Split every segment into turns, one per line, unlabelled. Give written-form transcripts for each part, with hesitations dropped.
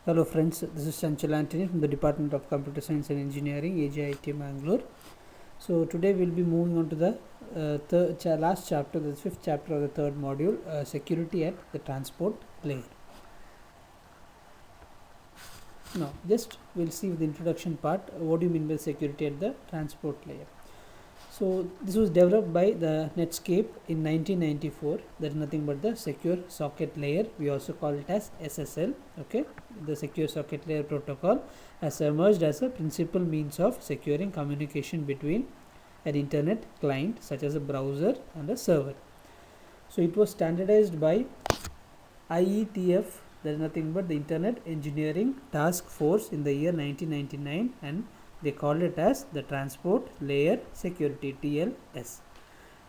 Hello friends, this is Chanchal Antony from the Department of Computer Science and Engineering, AJIT Mangalore. So today we'll be moving on to the last chapter, the fifth chapter of the third module, security at the transport layer. Now just we'll see the introduction part, what do you mean by security at the transport layer. So this was developed by the Netscape in 1994. That is nothing but the secure socket layer. We also call it as SSL. Okay, the secure socket layer protocol has emerged as a principal means of securing communication between an internet client such as a browser and a server. So it was standardized by IETF. That is nothing but the Internet Engineering Task Force in the year 1999, and they called it as the Transport Layer Security, TLS.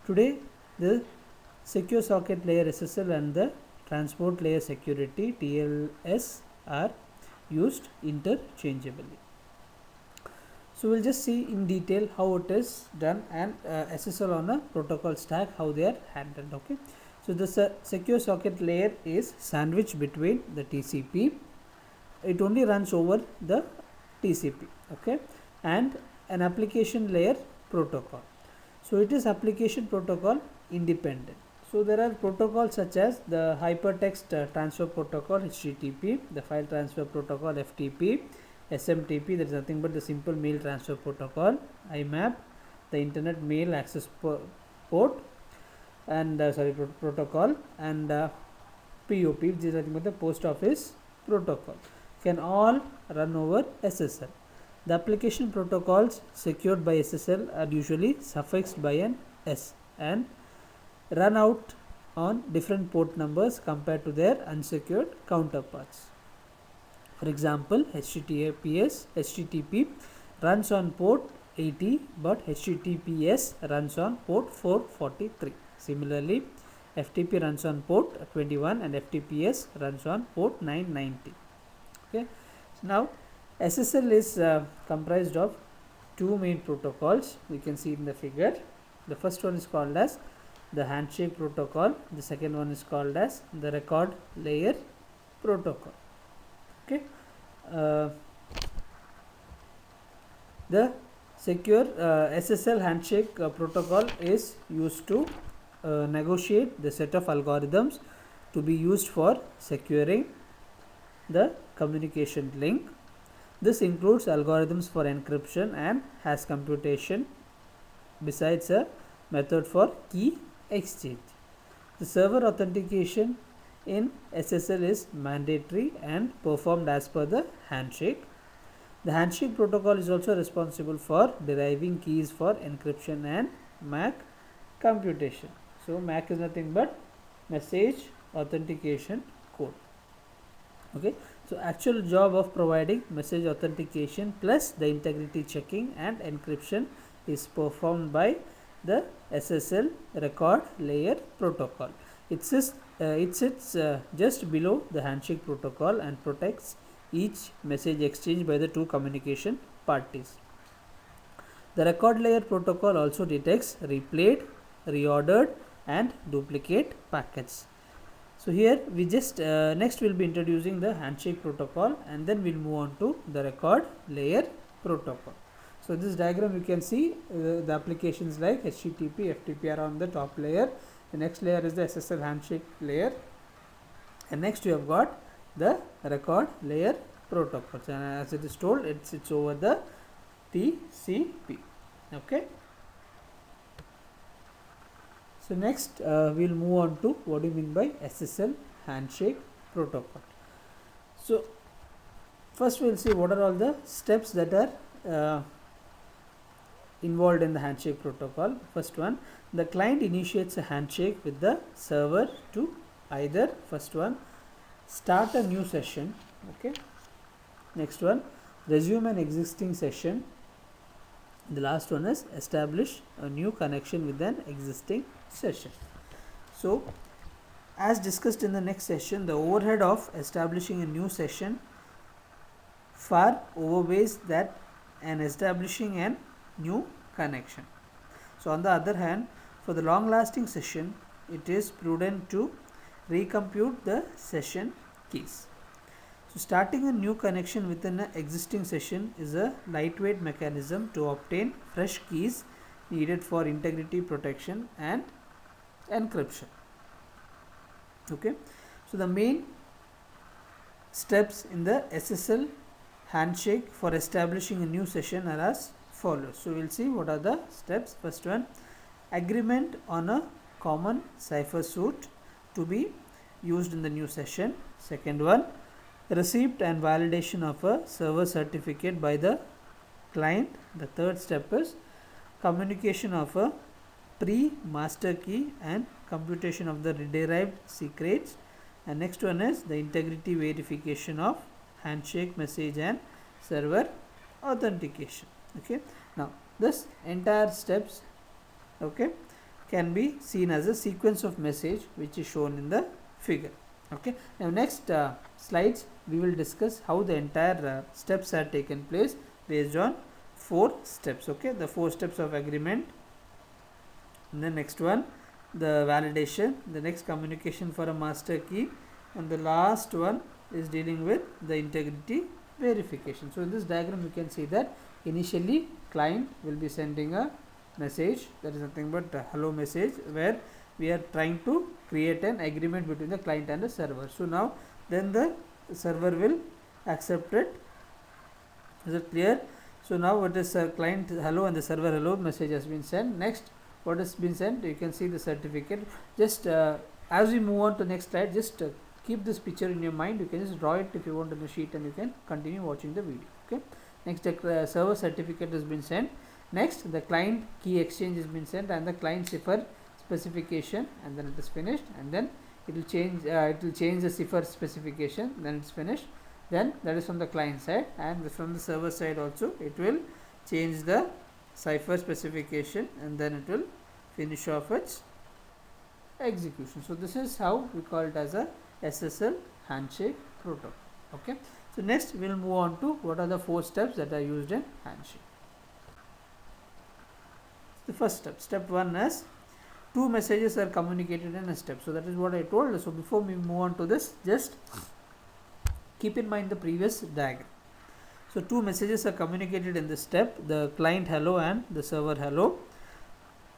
Today the Secure Socket Layer SSL and the Transport Layer Security, TLS, are used interchangeably. So we'll just see in detail how it is done, and SSL on a protocol stack, how they are handled. Okay, so the secure socket layer is sandwiched between the TCP. It only runs over the TCP, okay, and an application layer protocol. So it is application protocol independent. So there are protocols such as the hypertext transfer protocol, HTTP, the file transfer protocol, FTP, SMTP, that is nothing but the simple mail transfer protocol, IMAP, the internet mail access port, and protocol, and POP, which is nothing but the post office protocol, can all run over SSL. The application protocols secured by SSL are usually suffixed by an S and run out on different port numbers compared to their unsecured counterparts. For example, HTTP runs on port 80, but HTTPS runs on port 443. Similarly, FTP runs on port 21 and FTPS runs on port 990. Okay, so now SSL is comprised of two main protocols. We can see in the figure. The first one is called as the handshake protocol. The second one is called as the record layer protocol. Okay, the secure SSL handshake protocol is used to negotiate the set of algorithms to be used for securing the communication link. This includes algorithms for encryption and hash computation, besides a method for key exchange. The server authentication in SSL is mandatory and performed as per the handshake. The handshake protocol is also responsible for deriving keys for encryption and MAC computation. So MAC is nothing but message authentication code. Okay, so actual job of providing message authentication plus the integrity checking and encryption is performed by the SSL record layer protocol. It sits just below the handshake protocol and protects each message exchange by the two communication parties. The record layer protocol also detects replayed, reordered, and duplicate packets. So here we just next we'll be introducing the handshake protocol, and then we'll move on to the record layer protocol. So this diagram you can see the applications like HTTP, FTP are on the top layer. The next layer is the SSL handshake layer, and next you have got the record layer protocol. And as it is told, it sits over the TCP. Okay. So next we'll move on to what do you mean by SSL handshake protocol. So first we'll see what are all the steps that are involved in the handshake protocol. First one, the client initiates a handshake with the server to either, first one, start a new session. Okay. Next one, resume an existing session. The last one is establish a new connection with an existing session. So as discussed in the next session, the overhead of establishing a new session far outweighs that and establishing a new connection. So on the other hand, for the long lasting session, it is prudent to recompute the session keys. So starting a new connection within an existing session is a lightweight mechanism to obtain fresh keys needed for integrity protection and encryption. Okay, so the main steps in the SSL handshake for establishing a new session are as follows. So we'll see what are the steps. First one, agreement on a common cipher suit to be used in the new session. Second one, receipt and validation of a server certificate by the client. The third step is communication of a pre-master key and computation of the derived secrets. And next one is the integrity verification of handshake message and server authentication. Okay, now this entire steps, okay, can be seen as a sequence of message which is shown in the figure. Okay, now next slides we will discuss how the entire steps are taken place based on 4 steps. Okay, the 4 steps of agreement, and the next one the validation, the next communication for a master key, and the last one is dealing with the integrity verification. So in this diagram you can see that initially client will be sending a message, that is nothing but a hello message, where we are trying to create an agreement between the client and the server. So now then the server will accept it. Is it clear? So now what is client hello and the server hello message has been sent. Next, what has been sent, you can see the certificate. Just as we move on to next slide, just keep this picture in your mind. You can just draw it if you want on the sheet, and you can continue watching the video. Okay, next the server certificate has been sent. Next, the client key exchange has been sent, and the client cipher specification, and then it is finished, and then it will change the cipher specification, then it's finished. Then that is from the client side, and from the server side also it will change the cipher specification, and then it will finish off its execution. So this is how we call it as a SSL handshake protocol. Okay, so next we will move on to what are the 4 steps that are used in handshake. The first step, step 1 is 2 messages are communicated in a step. So that is what I told. So before we move on to this, just keep in mind the previous diagram. So 2 messages are communicated in this step, the client hello and the server hello.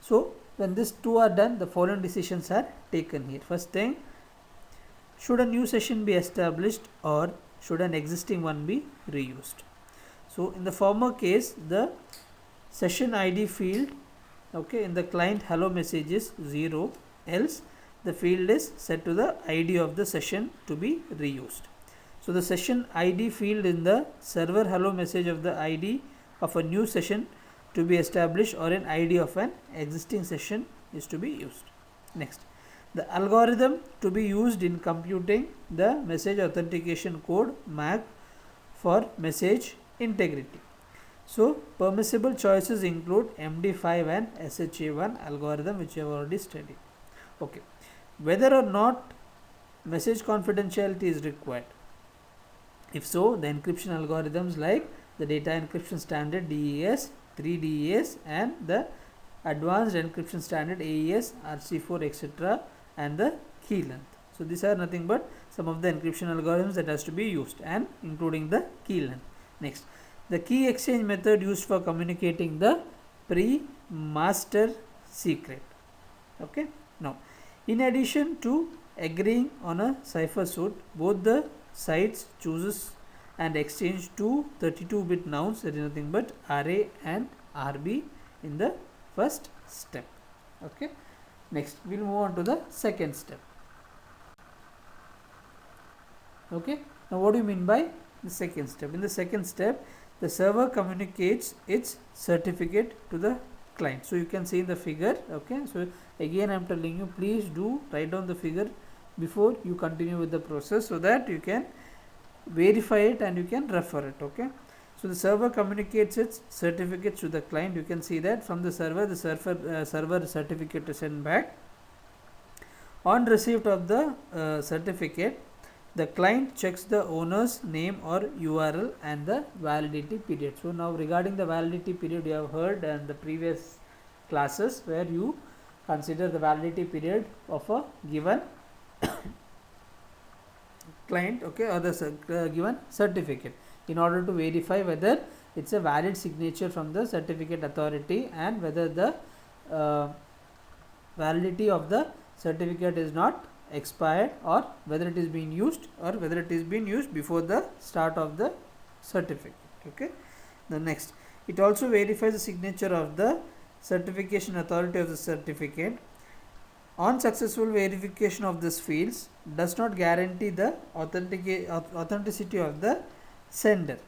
So when these 2 are done, the following decisions are taken here. First thing, should a new session be established or should an existing one be reused? So in the former case, the session ID field, okay, in the client hello message is 0, else the field is set to the ID of the session to be reused. So the session ID field in the server hello message of the ID of a new session to be established or an ID of an existing session is to be used. Next, the algorithm to be used in computing the message authentication code MAC for message integrity. So permissible choices include MD5 and SHA1 algorithm, which you have already studied. Okay, whether or not message confidentiality is required. If so, the encryption algorithms like the data encryption standard DES, 3DES, and the advanced encryption standard AES, RC4, etc., and the key length. So these are nothing but some of the encryption algorithms that has to be used, and including the key length. Next, the key exchange method used for communicating the pre-master secret. Okay, now in addition to agreeing on a cipher suit, both the sides chooses and exchange 2 32-bit nouns, that is nothing but RA and RB in the first step. Okay, next we will move on to the second step. Okay, now what do you mean by the second step? In the second step, the server communicates its certificate to the client. So you can see in the figure. Okay, so again I am telling you, please do write down the figure before you continue with the process, so that you can verify it and you can refer it. Okay, so the server communicates its certificates to the client. You can see that from the server server certificate is sent back. On receipt of the certificate, the client checks the owner's name or URL and the validity period. So now regarding the validity period, you have heard in the previous classes where you consider the validity period of a given client, okay, or the given certificate, in order to verify whether it's a valid signature from the certificate authority and whether the validity of the certificate is not expired, or whether it is being used, or whether it is being used before the start of the certificate. Okay. The next, it also verifies the signature of the certification authority of the certificate. On successful verification of these fields does not guarantee the authenticity of the sender.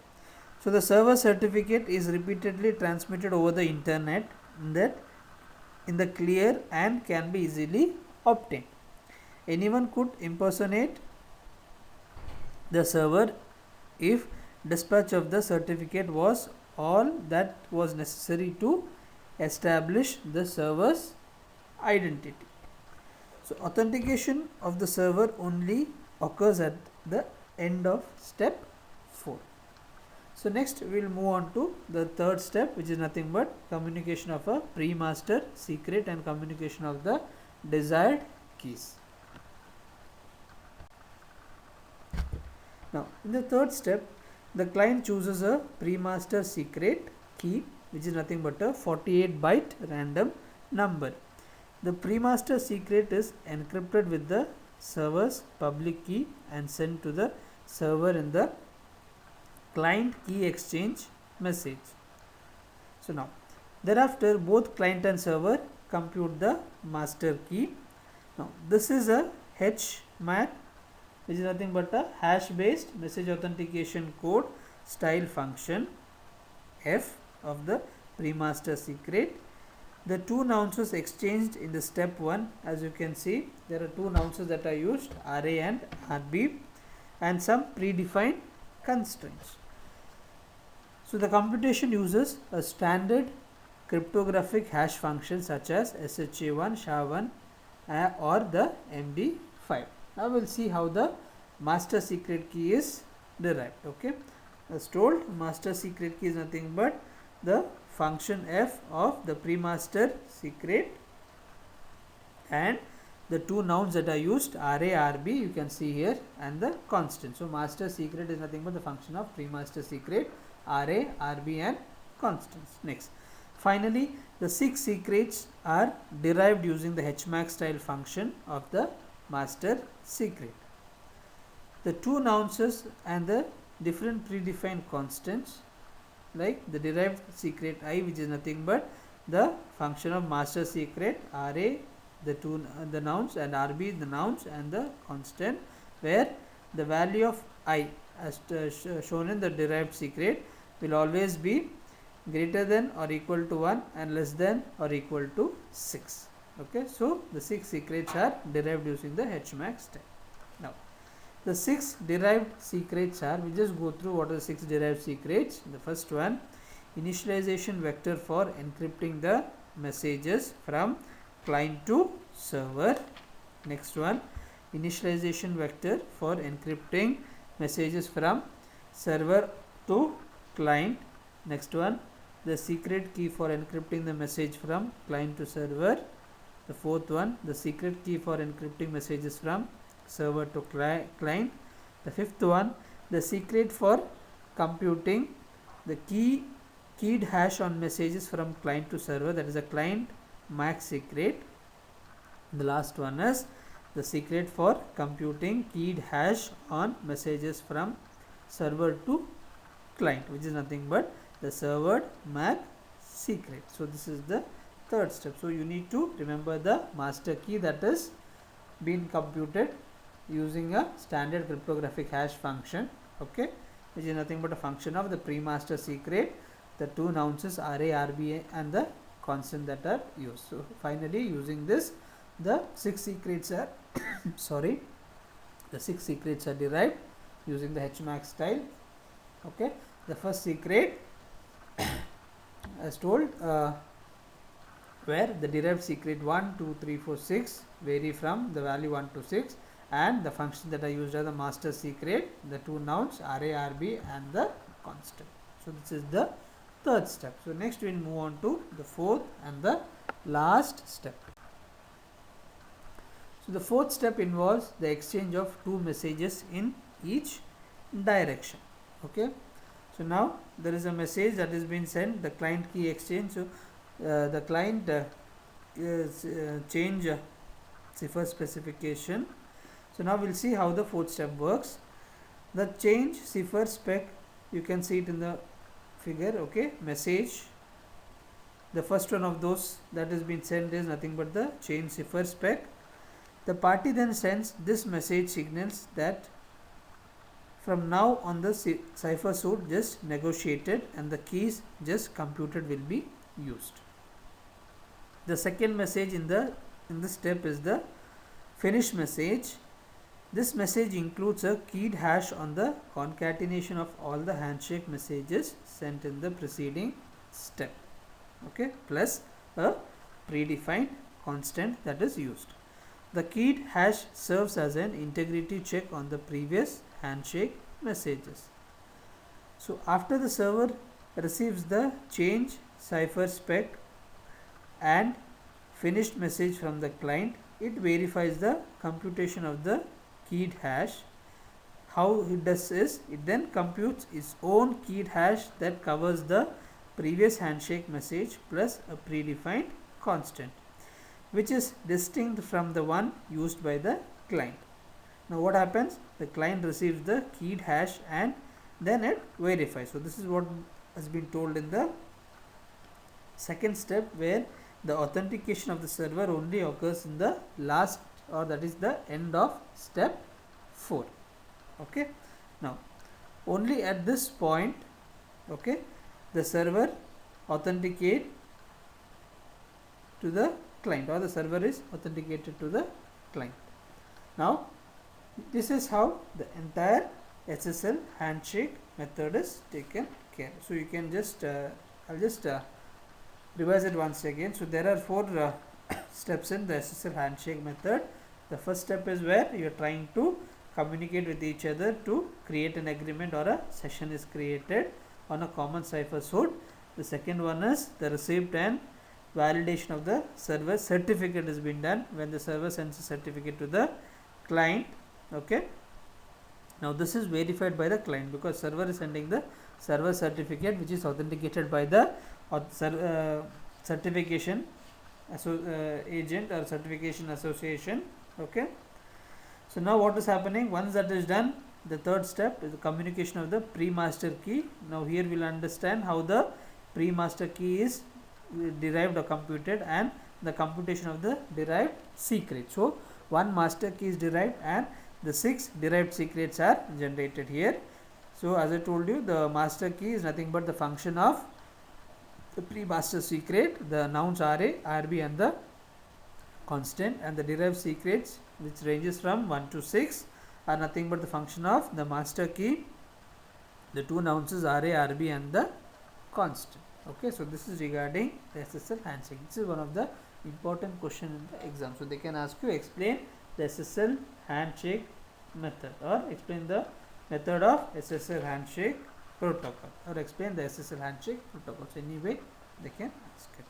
So the server certificate is repeatedly transmitted over the internet in the clear and can be easily obtained. Anyone could impersonate the server if dispatch of the certificate was all that was necessary to establish the server's identity. So authentication of the server only occurs at the end of step 4. So next we will move on to the third step, which is nothing but communication of a pre-master secret and communication of the desired keys. Now in the third step, the client chooses a pre-master secret key, which is nothing but a 48-byte random number. The pre-master secret is encrypted with the server's public key and sent to the server in the client key exchange message. So now thereafter both client and server compute the master key. Now this is a HMAC, which is nothing but a hash based message authentication code style function F of the pre-master secret. The two nonces exchanged in the step 1, as you can see, there are two nonces that are used, RA and RB, and some predefined constraints. So the computation uses a standard cryptographic hash function such as SHA1, SHA1 or the MD5. Now we will see how the master secret key is derived. Okay, as told, master secret key is nothing but the function F of the pre-master secret and the two nouns that are used, RA, RB, you can see here, and the constant. So master secret is nothing but the function of pre-master secret, RA, RB and constants. Next, finally the 6 secrets are derived using the HMAC style function of the master secret. The two nonces and the different predefined constants, like the derived secret I, which is nothing but the function of master secret, RA the nouns and RB the nouns and the constant, where the value of I as shown in the derived secret will always be greater than or equal to 1 and less than or equal to 6. Okay, so the 6 secrets are derived using the HMAC style. Now the 6 derived secrets are, we just go through what are the 6 derived secrets. The first one, initialization vector for encrypting the messages from client to server. Next one, initialization vector for encrypting messages from server to client. Next one, the secret key for encrypting the message from client to server. The fourth one, the secret key for encrypting messages from server to client. The fifth one, the secret for computing the keyed hash on messages from client to server, that is a client MAC secret. The last one is the secret for computing keyed hash on messages from server to client, which is nothing but the server MAC secret. So this is the third step. So you need to remember the master key that is being computed using a standard cryptographic hash function, okay, which is nothing but a function of the pre-master secret, the two nonces RA, RB and the constant that are used. So finally, using this, the 6 secrets are the 6 secrets are derived using the HMAC style. Okay, the first secret as told, where the derived secret 1, 2, 3, 4, 6 vary from the value 1 to 6, and the functions that are used are the master secret, the two nouns RA, RB and the constant. So this is the third step. So next we will move on to the fourth and the last step. So the fourth step involves the exchange of two messages in each direction. Okay, so now there is a message that is being sent, the client key exchange. So the client change cipher specification. So now we'll see how the fourth step works. The change cipher spec, you can see it in the figure. Okay, message, the first one of those that has been sent is nothing but the change cipher spec. The party then sends this message signals that from now on the cipher suit just negotiated and the keys just computed will be used. The second message in this step is the finish message. This message includes a keyed hash on the concatenation of all the handshake messages sent in the preceding step. Okay, plus a predefined constant that is used. The keyed hash serves as an integrity check on the previous handshake messages. So after the server receives the change cipher spec and finished message from the client, it verifies the computation of the keyed hash. How it does is, it then computes its own keyed hash that covers the previous handshake message plus a predefined constant, which is distinct from the one used by the client. Now what happens? The client receives the keyed hash and then it verifies. So this is what has been told in the second step, where the authentication of the server only occurs in the last, or that is the end of step 4. Okay, now only at this point, okay, the server authenticate to the client, or the server is authenticated to the client. Now this is how the entire SSL handshake method is taken care. So you can just I'll just revise it once again. So there are 4 steps in the SSL handshake method. The first step is where you are trying to communicate with each other to create an agreement, or a session is created on a common cipher suit. The second one is the receipt and validation of the server certificate has been done when the server sends a certificate to the client. Okay, now this is verified by the client because server is sending the server certificate, which is authenticated by the certification agent or certification association. Okay, so now what is happening? Once that is done, the third step is the communication of the pre-master key. Now here we will understand how the pre-master key is derived or computed and the computation of the derived secret. So one master key is derived and the 6 derived secrets are generated here. So as I told you, the master key is nothing but the function of the pre-master secret, the nouns array, RB and the constant, and the derived secrets, which ranges from 1 to 6, are nothing but the function of the master key, the 2 nouns is array, RB and the constant. Okay, so this is regarding the SSL handshake. This is one of the important question in the exam. So they can ask you explain the SSL handshake method, or explain the method of SSL handshake protocol, or explain the SSL handshake protocol. So anyway they can ask it.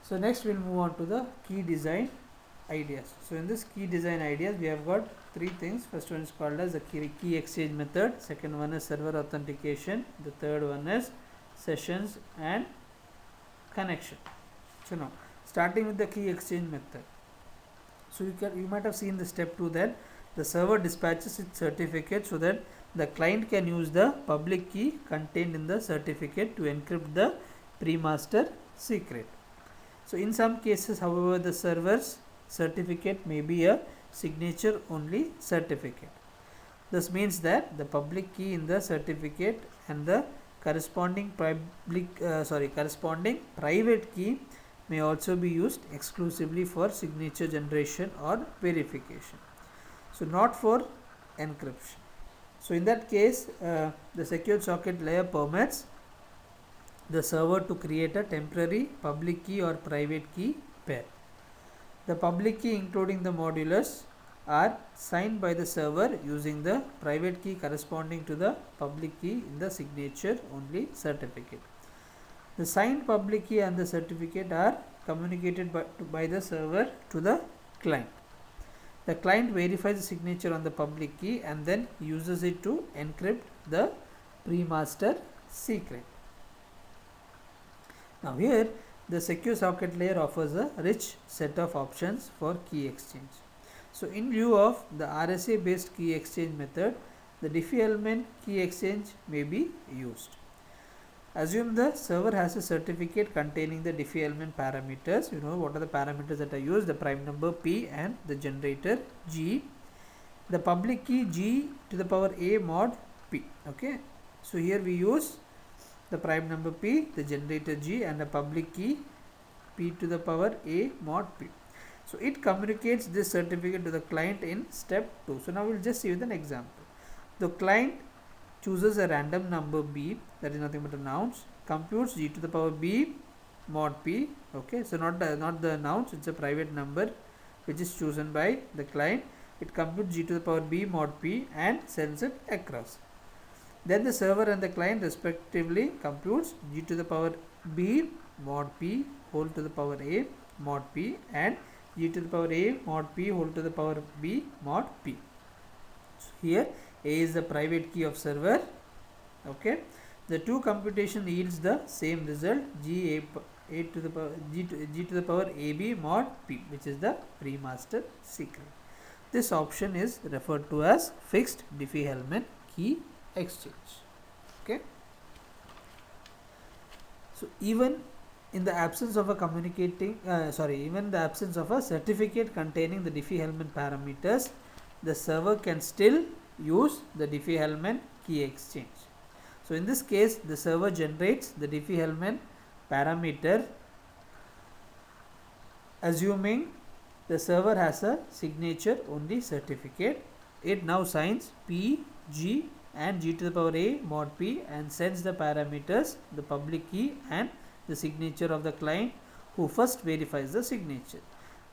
So next we'll move on to the key design ideas. So in this key design ideas, we have got 3 things. First one is called as the key exchange method, second one is server authentication, the third one is sessions and connection. So now starting with the key exchange method. So you might have seen the step 2 that the server dispatches its certificate so that the client can use the public key contained in the certificate to encrypt the pre-master secret. So in some cases, however, the server's certificate may be a signature only certificate. This means that the public key in the certificate and the corresponding private key may also be used exclusively for signature generation or verification. So not for encryption. So in that case, the secure socket layer permits the server to create a temporary public key or private key pair. The public key, including the modulars, are signed by the server using the private key corresponding to the public key in the signature only certificate. The signed public key and the certificate are communicated by the server to the client. The client verifies the signature on the public key and then uses it to encrypt the pre-master secret. Now here the secure socket layer offers a rich set of options for key exchange. So in lieu of the RSA based key exchange method, the Diffie Hellman key exchange may be used. Assume the server has a certificate containing the Diffie Hellman parameters. You know what are the parameters that are used: the prime number P and the generator G, the public key G to the power A mod P. Okay, so here we use the prime number P, the generator G, and the public key P to the power A mod P. So it communicates this certificate to the client in step 2. So now we'll just see with an example. The client chooses a random number B, that is nothing but a nonce, computes G to the power B mod P. Okay, so not the nonce, it's a private number which is chosen by the client. It computes G to the power B mod P and sends it across. Then the server and the client respectively computes G to the power B mod P whole to the power A mod P and G to the power A mod P whole to the power B mod P. So here A is the private key of server. Okay, the two computation yields the same result, G to the power G to the power AB mod P, which is the pre-master secret. This option is referred to as fixed Diffie-Hellman key exchange. Okay, so even in the absence of a even the absence of a certificate containing the Diffie-Hellman parameters, the server can still use the Diffie-Hellman key exchange. So in this case, the server generates the Diffie-Hellman parameter assuming the server has a signature only certificate. It now signs P, G and G to the power A mod P and sends the parameters, the public key and the signature of the client who first verifies the signature.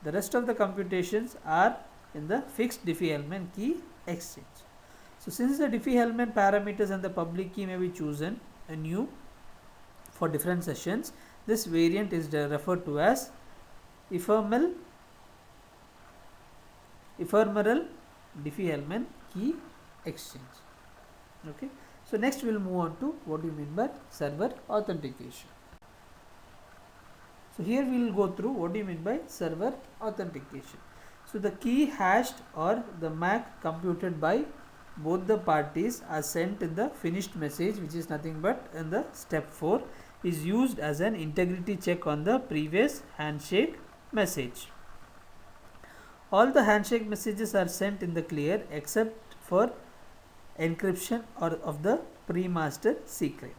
The rest of the computations are in the fixed Diffie-Hellman key exchange. So since the Diffie-Hellman parameters and the public key may be chosen anew for different sessions, this variant is referred to as ephemeral Diffie-Hellman key exchange. Okay, so next we will move on to what do you mean by server authentication. So here we will go through what do you mean by server authentication. So the key hashed or the MAC computed by both the parties are sent in the finished message, which is nothing but in the step 4, is used as an integrity check on the previous handshake message. All the handshake messages are sent in the clear except for encryption or of the pre-master secret.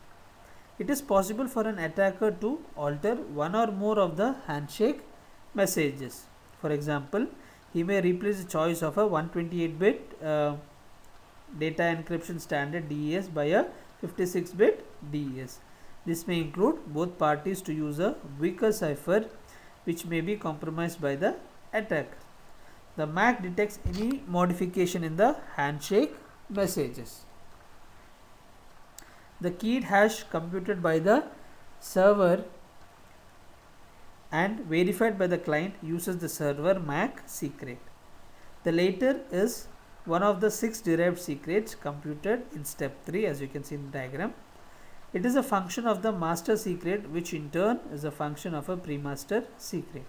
It is possible for an attacker to alter one or more of the handshake messages. For example, he may replace the choice of a 128-bit data encryption standard DES by a 56-bit DES. This may include both parties to use a weaker cipher which may be compromised by the attacker. The MAC detects any modification in the handshake messages. The keyed hash computed by the server and verified by the client uses the server MAC secret. The latter is one of the 6 derived secrets computed in step 3, as you can see in the diagram. It is a function of the master secret, which in turn is a function of a pre-master secret.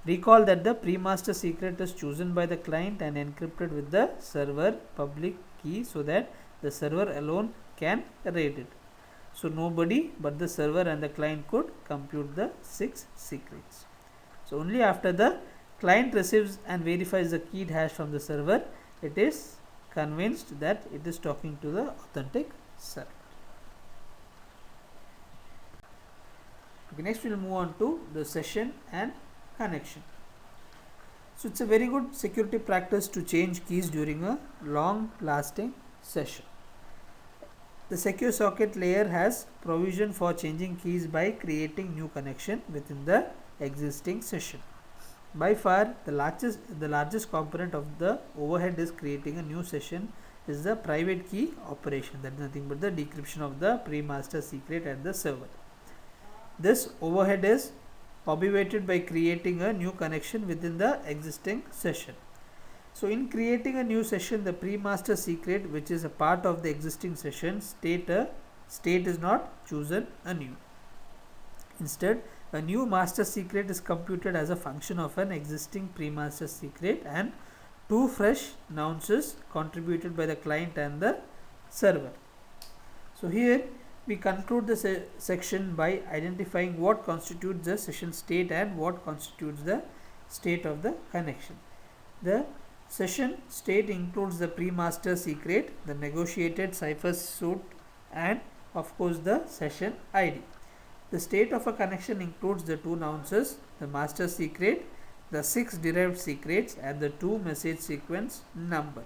Recall that the pre-master secret is chosen by the client and encrypted with the server public key so that the server alone can read it. So nobody but the server and the client could compute the 6 secrets. So only after the client receives and verifies the keyed hash from the server, it is convinced that it is talking to the authentic server. Okay, next we will move on to the session and connection. So it's a very good security practice to change keys during a long lasting session. The secure socket layer has provision for changing keys by creating new connection within the existing session. By far the largest component of the overhead is creating a new session is the private key operation, that is nothing but the decryption of the pre-master secret at the server. This overhead is obviated by creating a new connection within the existing session. So in creating a new session, the pre-master secret, which is a part of the existing session, state is not chosen anew. Instead, a new master secret is computed as a function of an existing pre-master secret, and two fresh nonces contributed by the client and the server. So here we conclude the section by identifying what constitutes the session state and what constitutes the state of the connection. The session state includes the pre-master secret, the negotiated cipher suit, and of course the session ID. The state of a connection includes the two nonces, the master secret, the 6 derived secrets, and the 2 message sequence number,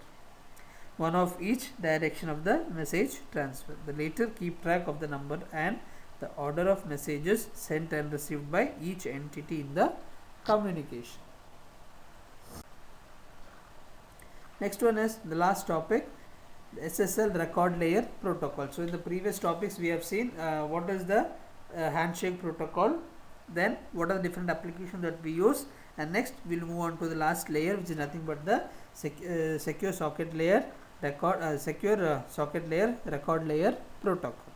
one of each direction of the message transfer. The latter keep track of the number and the order of messages sent and received by each entity in the communication. Next one is the last topic, the SSL record layer protocol. So in the previous topics we have seen what is the handshake protocol, then what are the different applications that we use, and next we will move on to the last layer, which is nothing but the secure socket layer record layer protocol.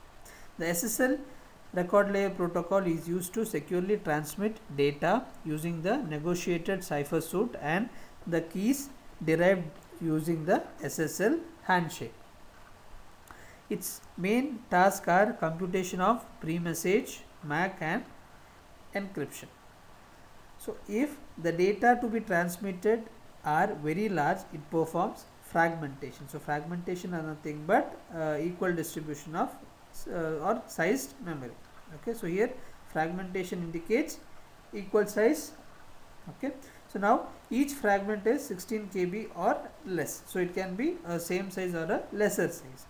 The SSL record layer protocol is used to securely transmit data using the negotiated cipher suit and the keys derived using the SSL handshake. Its main tasks are computation of pre-message, MAC, and encryption. So if the data to be transmitted are very large, it performs fragmentation. So fragmentation is nothing but equal distribution of or sized memory. Okay, so here fragmentation indicates equal size. Okay, so now each fragment is 16 KB or less, so it can be a same size or a lesser size.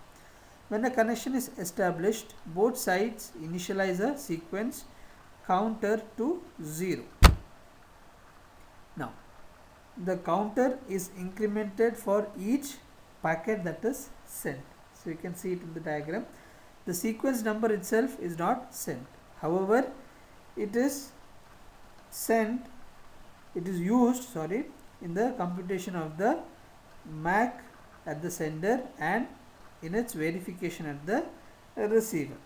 When a connection is established, both sides initialize a sequence counter to 0. Now, the counter is incremented for each packet that is sent. So, you can see it in the diagram. The sequence number itself is not sent. However, it is used in the computation of the MAC at the sender and in its verification at the receiver.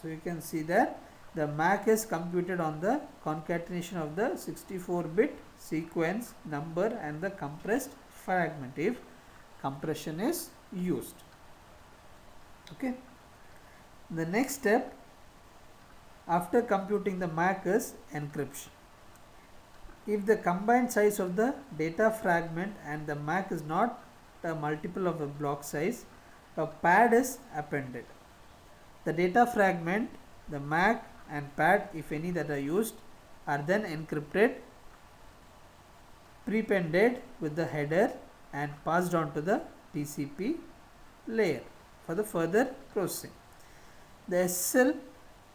So you can see that the MAC is computed on the concatenation of the 64-bit sequence number and the compressed fragment if compression is used. Okay. The next step after computing the MAC is encryption. If the combined size of the data fragment and the MAC is not a multiple of a block size, a pad is appended. The data fragment, the MAC and pad, if any that are used, are then encrypted, prepended with the header and passed on to the TCP layer for the further processing. The SSL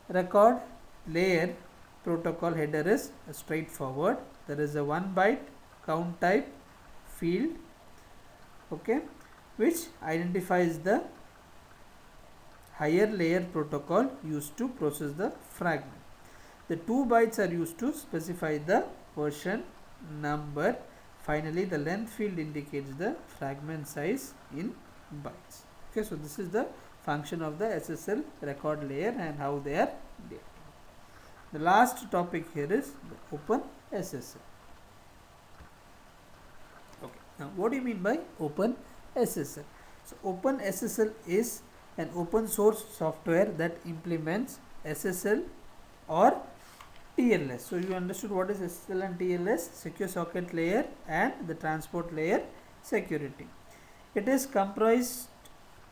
record layer protocol header is straightforward. There is a 1 byte count type field, okay, which identifies the higher layer protocol used to process the fragment. The 2 bytes are used to specify the version number. Finally, the length field indicates the fragment size in bytes. Okay, so this is the function of the SSL record layer and how they are dealt. The last topic here is the Open SSL. Okay, now what do you mean by Open SSL? So Open SSL is an open source software that implements SSL or TLS. So you understood what is SSL and TLS, secure socket layer and the transport layer security. It is comprised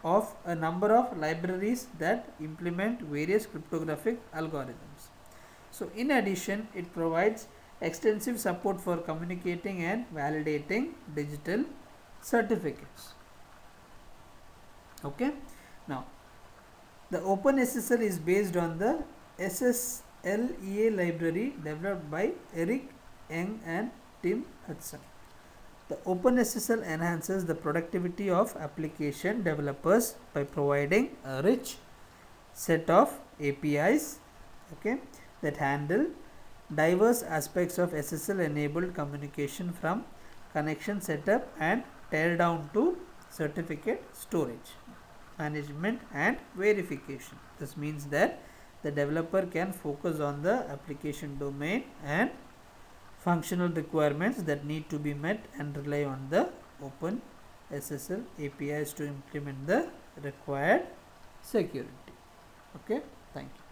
of a number of libraries that implement various cryptographic algorithms. So in addition, it provides extensive support for communicating and validating digital certificates. Okay. Now, the OpenSSL is based on the SSLEA library developed by Eric Young and Tim Hudson. The OpenSSL enhances the productivity of application developers by providing a rich set of APIs, okay, that handle diverse aspects of SSL enabled communication, from connection setup and tear down to certificate storage, management and verification. This means that the developer can focus on the application domain and functional requirements that need to be met and rely on the Open SSL APIs to implement the required security. Okay, thank you.